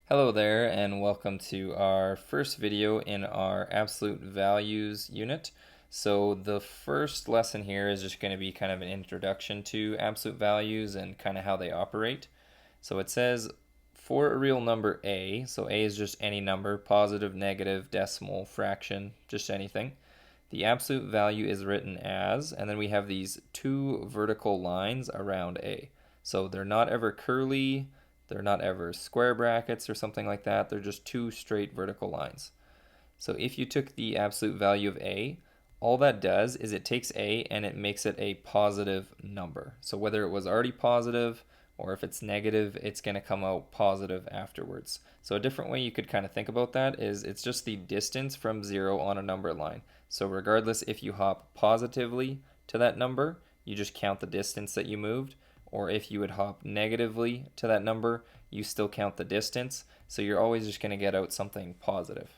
Hello there, and welcome to our first video in our absolute values unit. So the first lesson here is just going to be kind of an introduction to absolute values and kind of how they operate. So it says for a real number a, so a is just any number, positive, negative, decimal, fraction, just anything. The absolute value is written as, and then we have these two vertical lines around a. So they're not ever curly, they're not ever square brackets or something like that. They're just two straight vertical lines. So if you took the absolute value of a, all that does is it takes a and it makes it a positive number. So whether it was already positive or if it's negative, it's going to come out positive afterwards. So a different way you could kind of think about that is it's just the distance from 0 on a number line. So regardless if you hop positively to that number, you just count the distance that you moved, or if you would hop negatively to that number, you still count the distance. So you're always just going to get out something positive.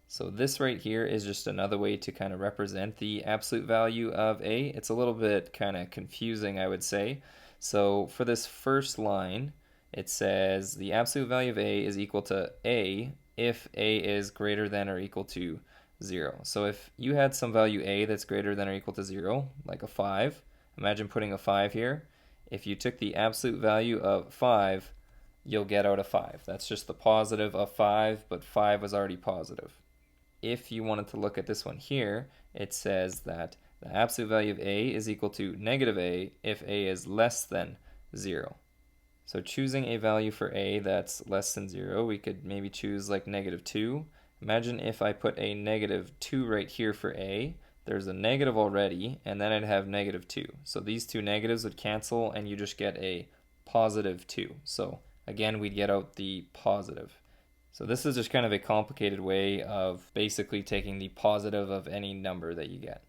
So this right here is just another way to kind of represent the absolute value of a. It's a little bit kind of confusing, I would say. So for this first line, it says the absolute value of a is equal to a if a is greater than or equal to 0. So if you had some value a that's greater than or equal to 0, like a 5, imagine putting a 5 here. If you took the absolute value of 5, you'll get out a 5. That's just the positive of 5, but 5 was already positive. If you wanted to look at this one here, it says that the absolute value of a is equal to negative a if a is less than 0. So choosing a value for a that's less than 0, we could maybe choose like negative 2. Imagine if I put a negative 2 right here for a. There's a negative already, and then I'd have negative 2. So these two negatives would cancel, and you just get a positive 2. So again, we'd get out the positive. So this is just kind of a complicated way of basically taking the positive of any number that you get.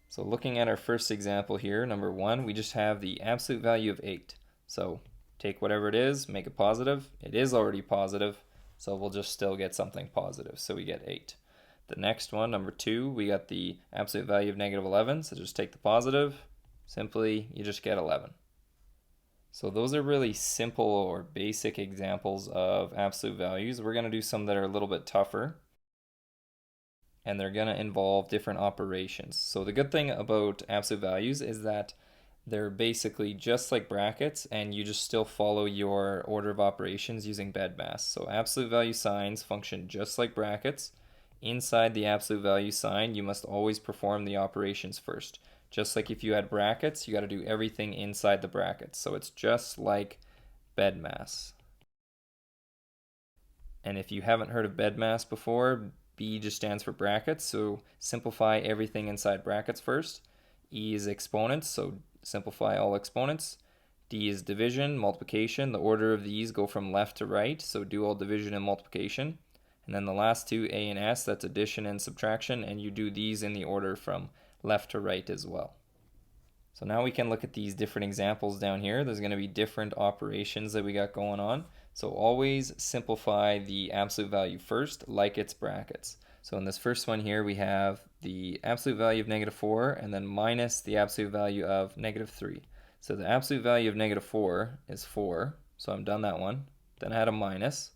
So looking at our first example here, number 1, we just have the absolute value of 8. So take whatever it is, make it positive. It is already positive, so we'll just still get something positive. So we get 8. The next one, number 2, we got the absolute value of negative 11, so just take the positive. Simply, you just get 11. So those are really simple or basic examples of absolute values. We're going to do some that are a little bit tougher, and they're going to involve different operations. So the good thing about absolute values is that they're basically just like brackets, and you just still follow your order of operations using BEDMAS. So absolute value signs function just like brackets. Inside the absolute value sign, you must always perform the operations first. Just like if you had brackets, you got to do everything inside the brackets. So it's just like BEDMAS. And if you haven't heard of BEDMAS before, B just stands for brackets, so simplify everything inside brackets first. E is exponents, so simplify all exponents. D is division, multiplication. The order of these go from left to right, so do all division and multiplication. And then the last two, A and S, that's addition and subtraction, and you do these in the order from left to right as well. So now we can look at these different examples down here. There's going to be different operations that we got going on. So always simplify the absolute value first, like it's brackets. So in this first one here, we have the absolute value of negative 4, and then minus the absolute value of negative 3. So the absolute value of negative 4 is 4, so I'm done that one. Then I had a minus.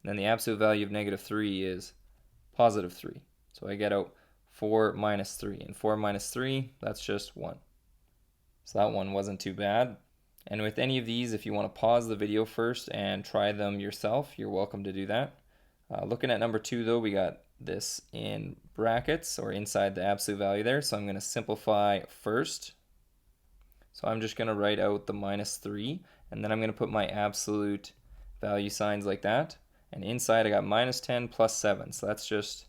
And then the absolute value of negative 3 is positive 3. So I get out 4 minus 3. And 4 minus 3, that's just 1. So that one wasn't too bad. And with any of these, if you want to pause the video first and try them yourself, you're welcome to do that. Looking at number 2, though, we got this in brackets or inside the absolute value there. So I'm going to simplify first. So I'm just going to write out the minus 3. And then I'm going to put my absolute value signs like that. And inside I got minus 10 plus 7, so that's just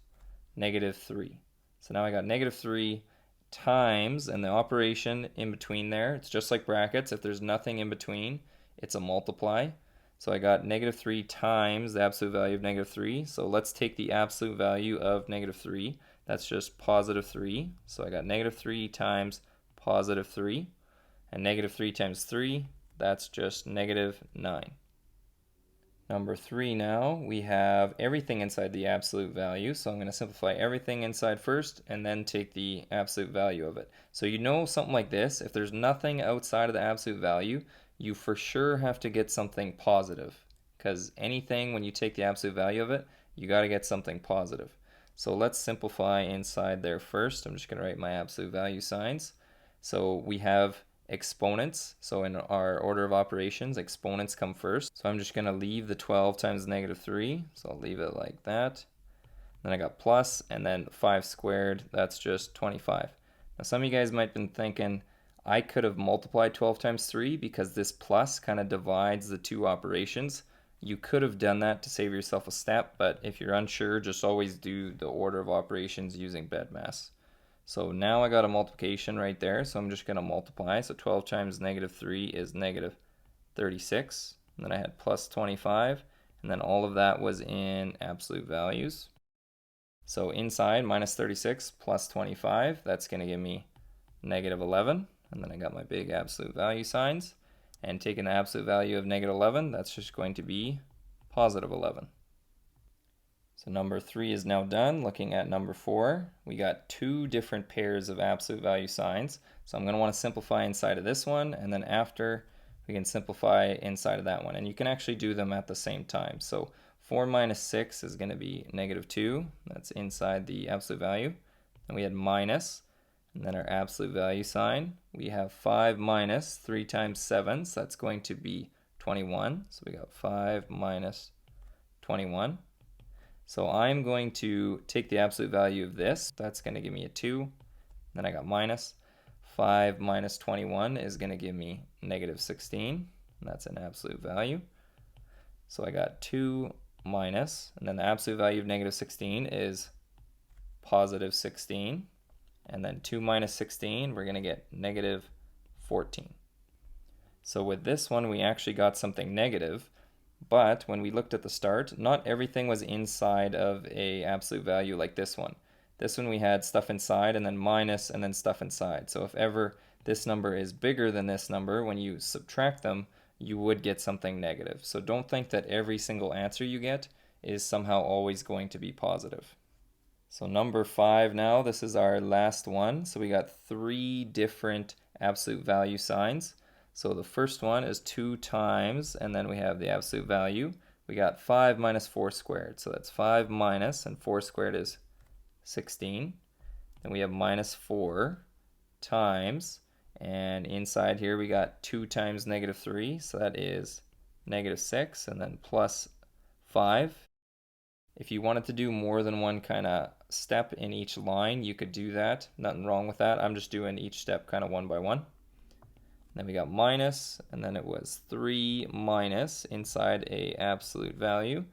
negative 3. So now I got negative 3 times, and the operation in between there, it's just like brackets. If there's nothing in between, it's a multiply. So I got negative 3 times the absolute value of negative 3. So let's take the absolute value of negative 3. That's just positive 3. So I got negative 3 times positive 3. And negative 3 times 3, that's just negative 9. Number 3 now, we have everything inside the absolute value. So I'm going to simplify everything inside first and then take the absolute value of it. So you know something like this, if there's nothing outside of the absolute value, you for sure have to get something positive. Because anything, when you take the absolute value of it, you got to get something positive. So let's simplify inside there first. I'm just going to write my absolute value signs. So we have exponents. So in our order of operations, exponents come first. So I'm just going to leave the 12 times negative 3. So I'll leave it like that. Then I got plus, and then 5 squared, that's just 25. Now some of you guys might have been thinking, I could have multiplied 12 times 3 because this plus kind of divides the two operations. You could have done that to save yourself a step, but if you're unsure, just always do the order of operations using BEDMAS. So now I got a multiplication right there, so I'm just going to multiply. So 12 times negative 3 is negative 36. And then I had plus 25, and then all of that was in absolute values. So inside minus 36 plus 25, that's going to give me negative 11. And then I got my big absolute value signs. And taking the absolute value of negative 11, that's just going to be positive 11. So number 3 is now done. Looking at number 4, we got two different pairs of absolute value signs. So I'm going to want to simplify inside of this one, and then after we can simplify inside of that one. And you can actually do them at the same time. So 4 minus 6 is going to be negative 2. That's inside the absolute value. Then we had minus, and then our absolute value sign. We have 5 minus 3 times 7, so that's going to be 21. So we got 5 minus 21. So I'm going to take the absolute value of this. That's going to give me a 2. Then I got minus. 5 minus 21 is going to give me negative 16. And that's an absolute value. So I got 2 minus, and then the absolute value of negative 16 is positive 16. And then 2 minus 16, we're going to get negative 14. So with this one, we actually got something negative. But when we looked at the start, not everything was inside of a absolute value like this one. This one we had stuff inside and then minus and then stuff inside. So if ever this number is bigger than this number, when you subtract them, you would get something negative. So don't think that every single answer you get is somehow always going to be positive. So number 5 now, this is our last one. So we got 3 different absolute value signs. So the first one is 2 times, and then we have the absolute value. We got 5 minus 4 squared. So that's 5 minus, and 4 squared is 16. Then we have minus 4 times, and inside here we got 2 times negative 3. So that is negative 6, and then plus 5. If you wanted to do more than one kind of step in each line, you could do that. Nothing wrong with that. I'm just doing each step kind of one by one. Then we got minus, and then it was 3 minus inside a absolute value.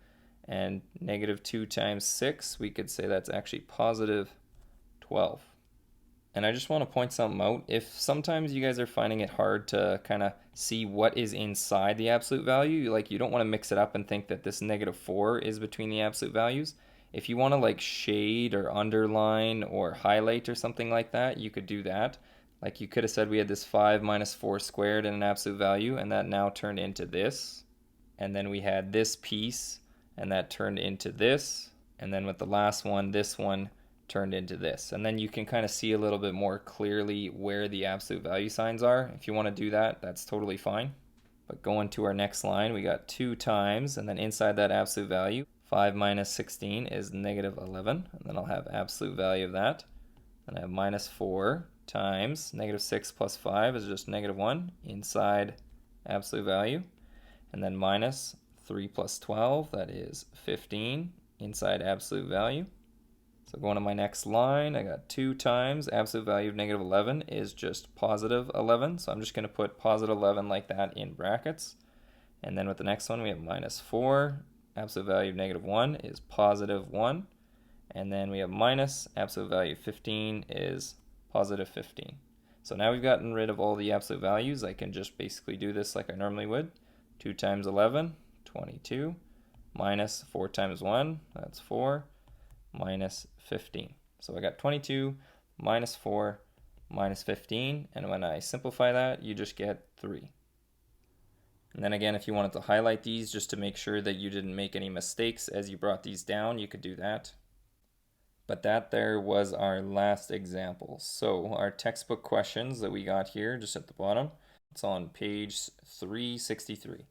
And negative 2 times 6, we could say that's actually positive 12. And I just want to point something out. If sometimes you guys are finding it hard to kind of see what is inside the absolute value, like you don't want to mix it up and think that this negative 4 is between the absolute values. If you want to like shade or underline or highlight or something like that, you could do that. Like you could have said we had this 5 minus 4 squared in an absolute value, and that now turned into this. And then we had this piece, and that turned into this. And then with the last one, this one turned into this. And then you can kind of see a little bit more clearly where the absolute value signs are. If you want to do that, that's totally fine. But going to our next line, we got 2 times, and then inside that absolute value, 5 minus 16 is negative 11. And then I'll have absolute value of that. And I have minus 4 times negative 6 plus 5 is just negative 1 inside absolute value. And then minus 3 plus 12, that is 15 inside absolute value. So going to my next line, I got 2 times absolute value of negative 11 is just positive 11. So I'm just going to put positive 11 like that in brackets. And then with the next one, we have minus 4. Absolute value of negative 1 is positive 1. And then we have minus absolute value of 15 is positive 15. So now we've gotten rid of all the absolute values. I can just basically do this like I normally would. 2 times 11, 22. Minus 4 times 1, that's 4. Minus 15. So I got 22 minus 4 minus 15. And when I simplify that, you just get 3. And then again, if you wanted to highlight these just to make sure that you didn't make any mistakes as you brought these down, you could do that. But that there was our last example. So our textbook questions that we got here just at the bottom, it's on page 363.